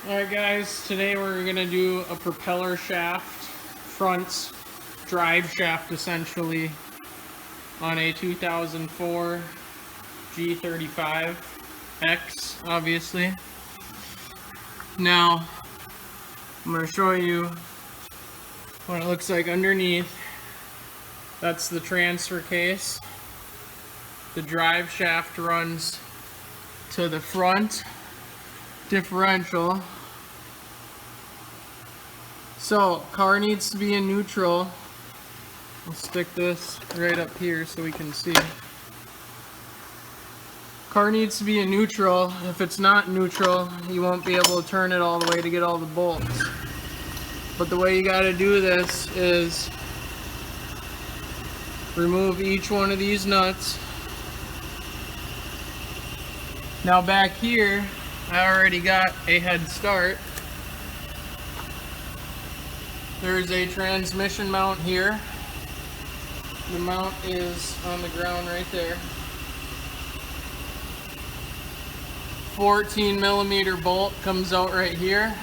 Alright guys, today we're going to do a propeller shaft, front drive shaft essentially, on a 2004 G35x, obviously. Now, I'm going to show you what it looks like underneath. That's the transfer case. The drive shaft runs to the front differential. So, car needs to be in neutral. I'll stick this right up here so we can see. Car needs to be in neutral. If it's not neutral, you won't be able to turn it all the way to get all the bolts. But the way you got to do this is remove each one of these nuts. Now back here, I already got a head start. There's a transmission mount here. The mount is on the ground right there. 14mm bolt comes out right here.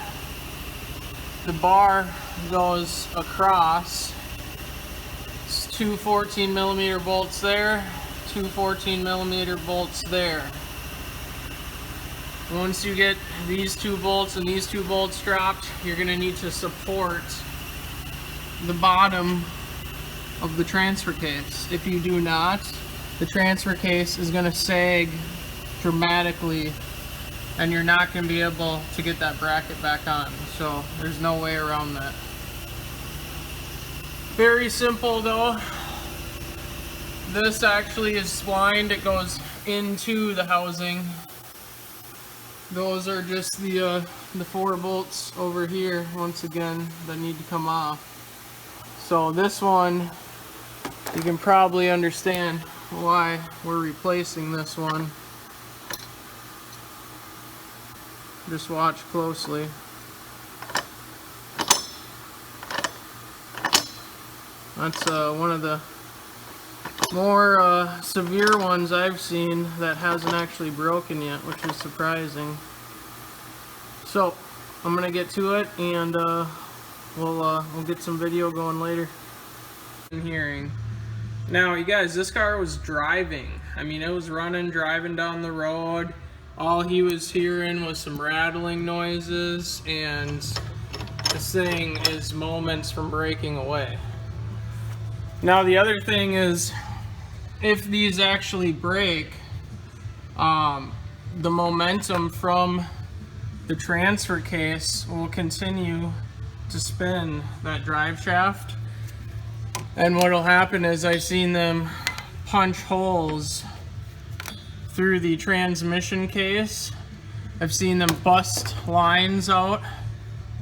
The bar goes across. It's two 14mm bolts there, two 14mm bolts there. Once you get these two bolts and these two bolts dropped, you're going to need to support the bottom of the transfer case. If you do not, the transfer case is going to sag dramatically and you're not going to be able to get that bracket back on. So there's no way around that. Very simple though. This actually is splined. It goes into the housing. Those are just the 4 bolts over here, once again, that need to come off. So this one, you can probably understand why we're replacing this one. Just watch closely. That's one of the more severe ones I've seen that hasn't actually broken yet, which is surprising. So I'm gonna get to it, and we'll get some video going later. Hearing. Now, you guys, this car was driving. I mean, it was driving down the road. All he was hearing was some rattling noises, and this thing is moments from breaking away. Now, the other thing is, if these actually break, the momentum from the transfer case will continue to spin that drive shaft. And what'll happen is, I've seen them punch holes through the transmission case. I've seen them bust lines out.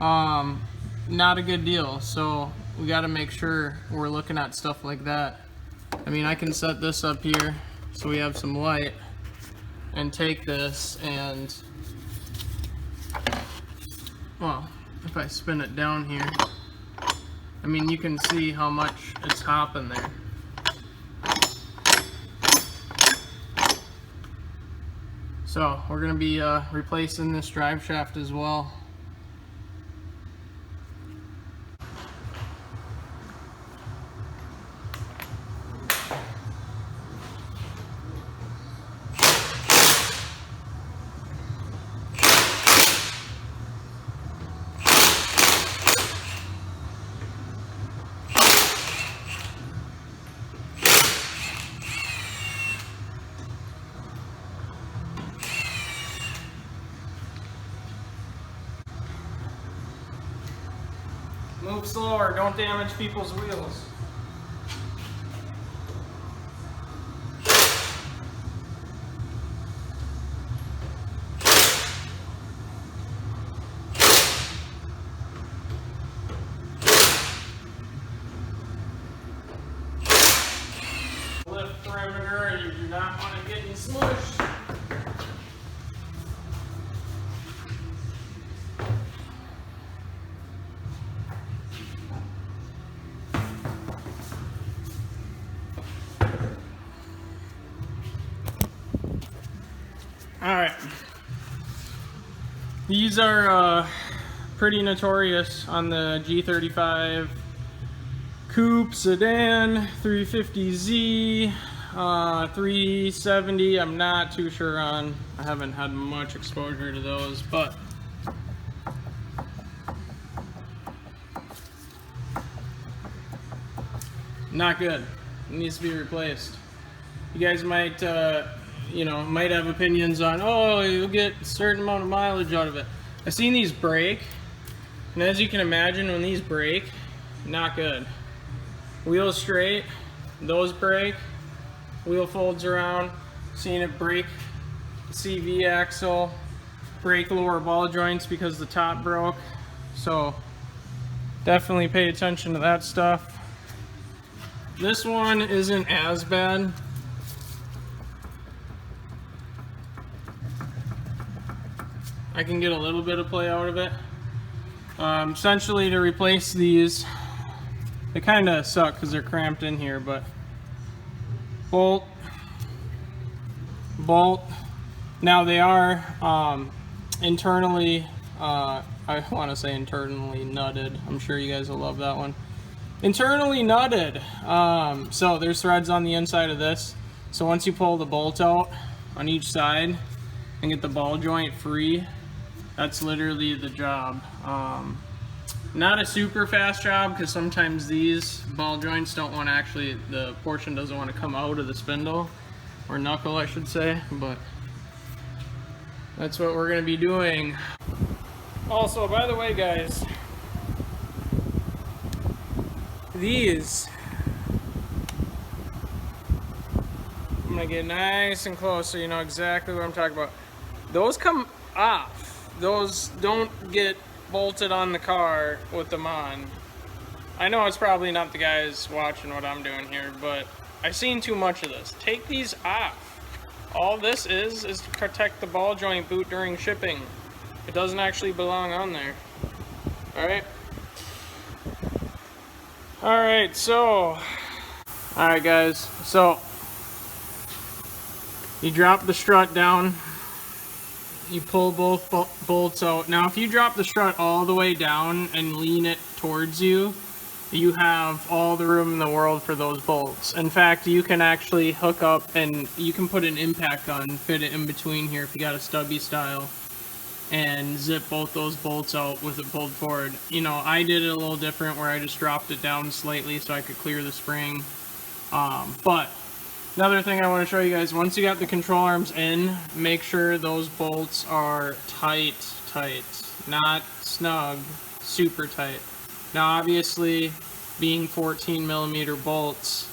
Not a good deal. So we got to make sure we're looking at stuff like that. I mean, I can set this up here so we have some light and take this and, well, if I spin it down here, I mean, you can see how much it's hopping there. So we're going to be replacing this drive shaft as well. Move slower, don't damage people's wheels. Lift perimeter, you do not want to get any smushed. All right. These are pretty notorious on the G35 coupe, sedan, 350Z, 370. I'm not too sure on. I haven't had much exposure to those, but not good. It needs to be replaced. You guys might, might have opinions on, oh, you'll get a certain amount of mileage out of it. I've seen these break, and as you can imagine, when these break, not good. Wheel straight, those break, wheel folds around, seen it break CV axle, break lower ball joints because the top broke. So definitely pay attention to that stuff. This one isn't as bad. I can get a little bit of play out of it. Essentially, to replace these, they kind of suck because they're cramped in here, but bolt, bolt. Now they are internally, I want to say internally nutted. I'm sure you guys will love that one. Internally nutted. So there's threads on the inside of this. So once you pull the bolt out on each side and get the ball joint free, that's literally the job. Not a super fast job because sometimes these ball joints don't want to actually, the portion doesn't want to come out of the spindle, or knuckle I should say, but that's what we're going to be doing. Also, by the way guys, these, I'm going to get nice and close so you know exactly what I'm talking about. Those come off. Those don't get bolted on the car with them on. I know it's probably not the guys watching what I'm doing here, but I've seen too much of this. Take these off. All this is to protect the ball joint boot during shipping. It doesn't actually belong on there. Alright? Alright, so... Alright guys, so... You drop the strut down. You pull both bolts out. Now if you drop the strut all the way down and lean it towards you, you have all the room in the world for those bolts. In fact, you can actually hook up and you can put an impact gun, fit it in between here if you got a stubby style, and zip both those bolts out with it pulled forward. You know, I did it a little different where I just dropped it down slightly so I could clear the spring. But another thing I want to show you guys, once you got the control arms in, make sure those bolts are tight, not snug, super tight. Now obviously, being 14mm bolts,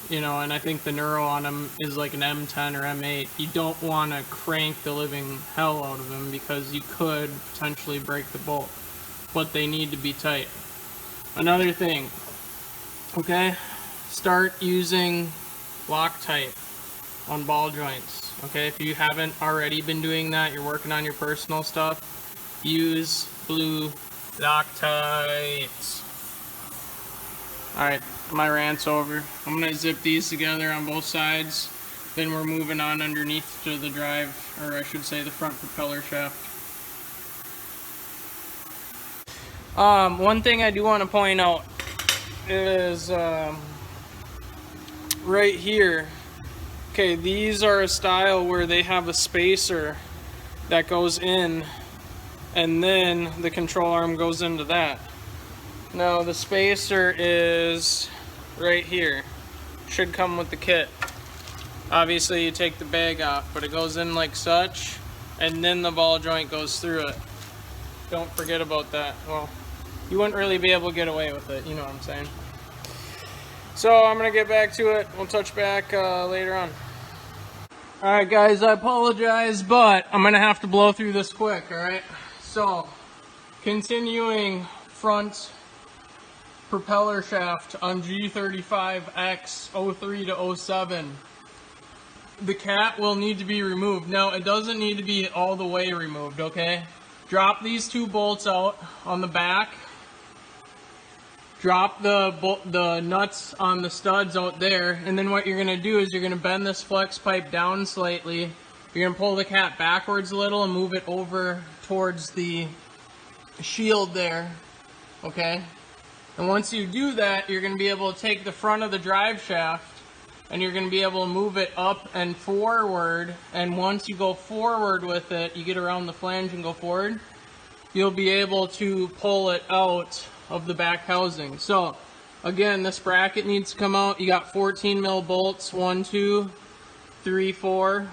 you know, and I think the Neuro on them is like an M10 or M8, you don't want to crank the living hell out of them because you could potentially break the bolt, but they need to be tight. Another thing, okay, start using Loctite on ball joints. Okay, if you haven't already been doing that, you're working on your personal stuff, use blue Loctite. Alright, my rant's over. I'm gonna zip these together on both sides, then we're moving on underneath to the drive, or I should say the front propeller shaft. One thing I do want to point out is right here. Okay, these are a style where they have a spacer that goes in and then the control arm goes into that. Now the spacer is right here. Should come with the kit. Obviously you take the bag off, but it goes in like such and then the ball joint goes through it. Don't forget about that. Well, you wouldn't really be able to get away with it, you know what I'm saying. So I'm gonna get back to it. We'll touch back later on. Alright guys, I apologize, but I'm gonna have to blow through this quick, alright? So, continuing front propeller shaft on G35X 03 to 07. The cat will need to be removed. Now, it doesn't need to be all the way removed, okay? Drop these two bolts out on the back. Drop the nuts on the studs out there, and then what you're going to do is you're going to bend this flex pipe down slightly. You're going to pull the cat backwards a little and move it over towards the shield there, okay? And once you do that, you're going to be able to take the front of the drive shaft and you're going to be able to move it up and forward. And once you go forward with it, you get around the flange and go forward, you'll be able to pull it out of the back housing. So again, this bracket needs to come out. You got 14 mil bolts, 1, 2, 3, 4.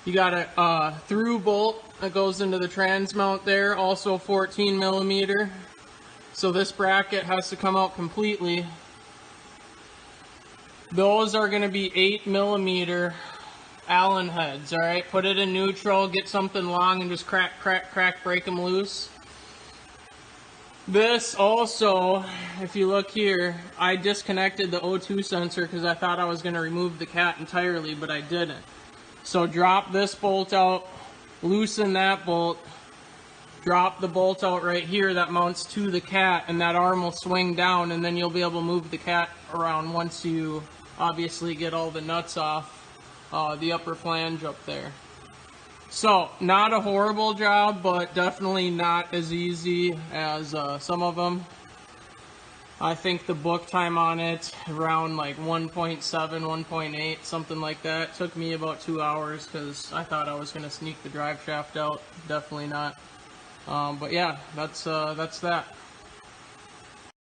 You got a through bolt that goes into the trans mount there, also 14 millimeter. So this bracket has to come out completely. Those are going to be 8 millimeter Allen heads, all right? Put it in neutral, get something long, and just crack, crack, crack, break them loose. This also, if you look here, I disconnected the O2 sensor because I thought I was going to remove the cat entirely, but I didn't. So drop this bolt out, loosen that bolt, drop the bolt out right here that mounts to the cat, and that arm will swing down, and then you'll be able to move the cat around once you obviously get all the nuts off the upper flange up there. So, not a horrible job, but definitely not as easy as some of them. I think the book time on it, around like 1.7, 1.8, something like that. Took me about 2 hours because I thought I was going to sneak the drive shaft out. Definitely not. But yeah, that's that.